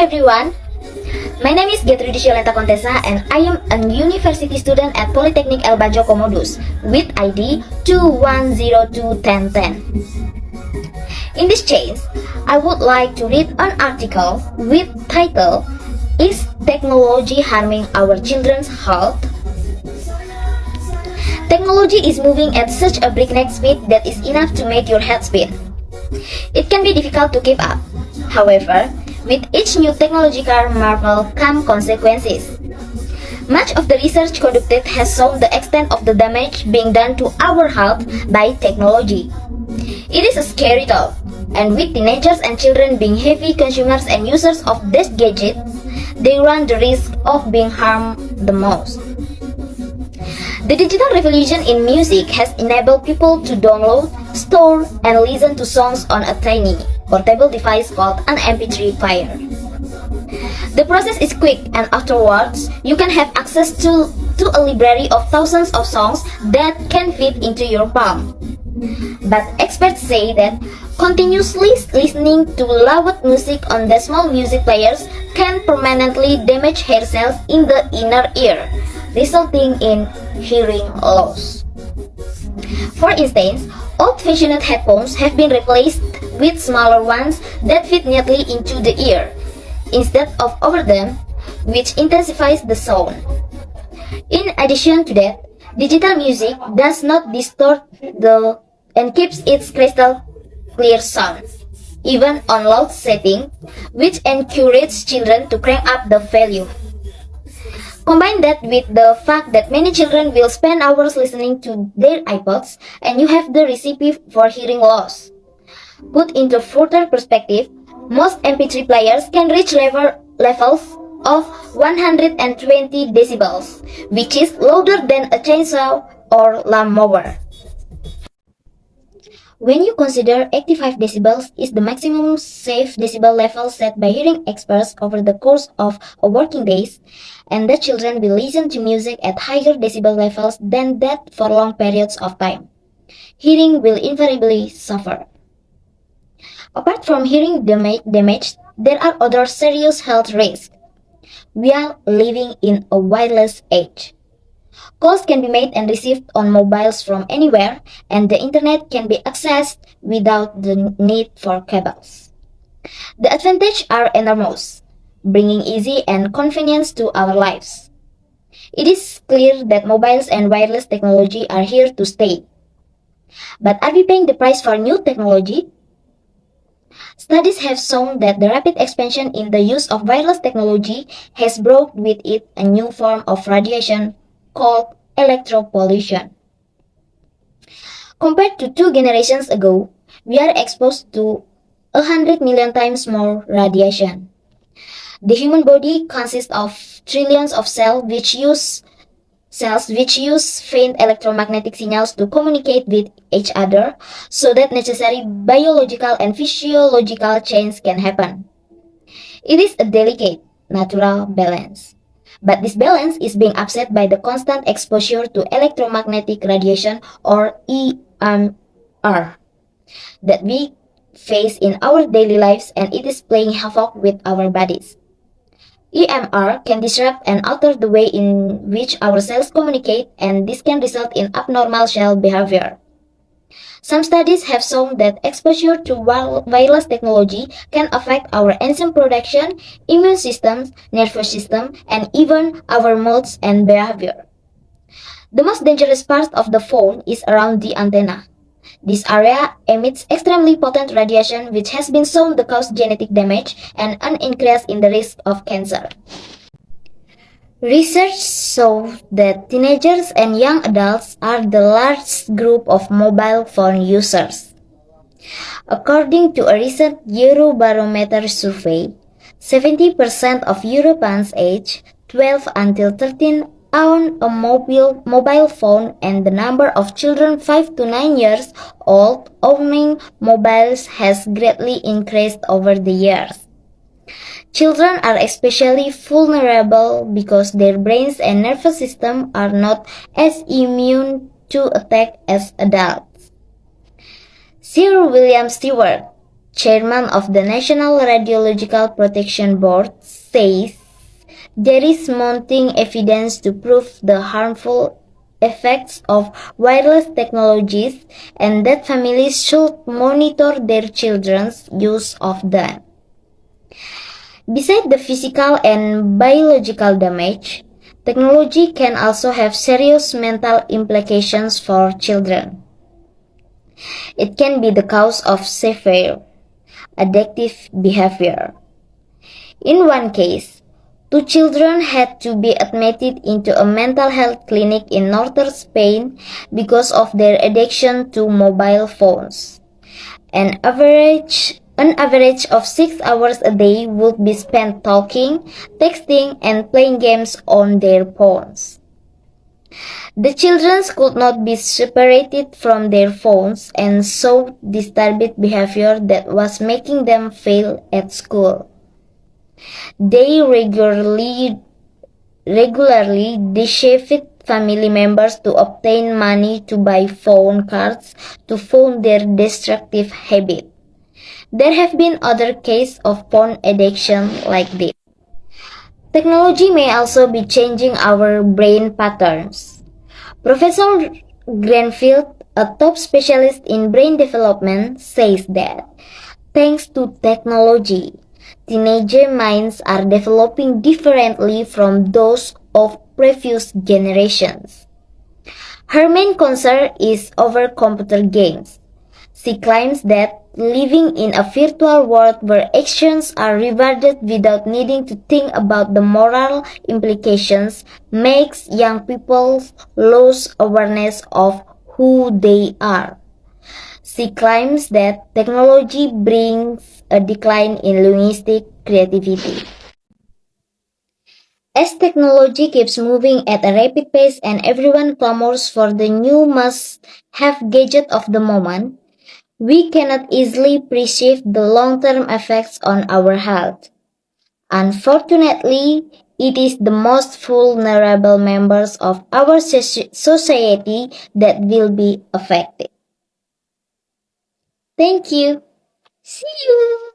everyone, my name is Gertrude Shiolenta Contessa and I am a university student at Polytechnic El Bajo Komodus with ID 21021010. In this case, I would like to read an article with title Is Technology Harming Our Children's Health? Technology is moving at such a breakneck speed that is enough to make your head spin. It can be difficult to keep up. However, with each new technological marvel come consequences. Much of the research conducted has shown the extent of the damage being done to our health by technology. It is a scary thought, and with teenagers and children being heavy consumers and users of these gadgets, they run the risk of being harmed the most. The digital revolution in music has enabled people to download, store, and listen to songs on a tiny, portable device called an MP3 player. The process is quick, and afterwards, you can have access to a library of thousands of songs that can fit into your palm. But experts say that continuously listening to loud music on the small music players can permanently damage hair cells in the inner ear, resulting in hearing loss. For instance, old-fashioned headphones have been replaced with smaller ones that fit neatly into the ear, instead of over them, which intensifies the sound. In addition to that, digital music does not distort and keeps its crystal clear sound, even on loud setting, which encourages children to crank up the volume. Combine that with the fact that many children will spend hours listening to their iPods, and you have the recipe for hearing loss. Put into further perspective, most MP3 players can reach levels of 120 decibels, which is louder than a chainsaw or lawnmower. When you consider 85 decibels is the maximum safe decibel level set by hearing experts over the course of a working day, and that children will listen to music at higher decibel levels than that for long periods of time, hearing will invariably suffer. Apart from hearing damage, there are other serious health risks. We are living in a wireless age. Calls can be made and received on mobiles from anywhere, and the internet can be accessed without the need for cables. The advantages are enormous, bringing ease and convenience to our lives. It is clear that mobiles and wireless technology are here to stay. But are we paying the price for new technology? Studies have shown that the rapid expansion in the use of wireless technology has brought with it a new form of radiation called electropollution. Compared to 2 generations ago, we are exposed to 100 million times more radiation. The human body consists of trillions of cells which use faint electromagnetic signals to communicate with each other so that necessary biological and physiological change can happen. It is a delicate, natural balance. But this balance is being upset by the constant exposure to electromagnetic radiation or EMR that we face in our daily lives, and it is playing havoc with our bodies. EMR can disrupt and alter the way in which our cells communicate, and this can result in abnormal cell behavior. Some studies have shown that exposure to wireless technology can affect our enzyme production, immune systems, nervous system, and even our moods and behavior. The most dangerous part of the phone is around the antenna. This area emits extremely potent radiation which has been shown to cause genetic damage and an increase in the risk of cancer. Research shows that teenagers and young adults are the largest group of mobile phone users. According to a recent Eurobarometer survey, 70% of Europeans aged 12 until 13 own a mobile phone, and the number of children 5 to 9 years old owning mobiles has greatly increased over the years. Children are especially vulnerable because their brains and nervous system are not as immune to attack as adults. Sir William Stewart, chairman of the National Radiological Protection Board, says there is mounting evidence to prove the harmful effects of wireless technologies and that families should monitor their children's use of them. Besides the physical and biological damage, technology can also have serious mental implications for children. It can be the cause of severe addictive behavior. In one case, two children had to be admitted into a mental health clinic in northern Spain because of their addiction to mobile phones. An average of 6 hours a day would be spent talking, texting, and playing games on their phones. The children could not be separated from their phones and showed disturbed behavior that was making them fail at school. They regularly deceived family members to obtain money to buy phone cards to fund their destructive habit. There have been other cases of phone addiction like this. Technology may also be changing our brain patterns. Professor Granfield, a top specialist in brain development, says that thanks to technology, teenager minds are developing differently from those of previous generations. Her main concern is over computer games. She claims that living in a virtual world where actions are rewarded without needing to think about the moral implications makes young people lose awareness of who they are. She claims that technology brings a decline in linguistic creativity. As technology keeps moving at a rapid pace and everyone clamors for the new must-have gadget of the moment, we cannot easily perceive the long-term effects on our health. Unfortunately, it is the most vulnerable members of our society that will be affected. Thank you. See you.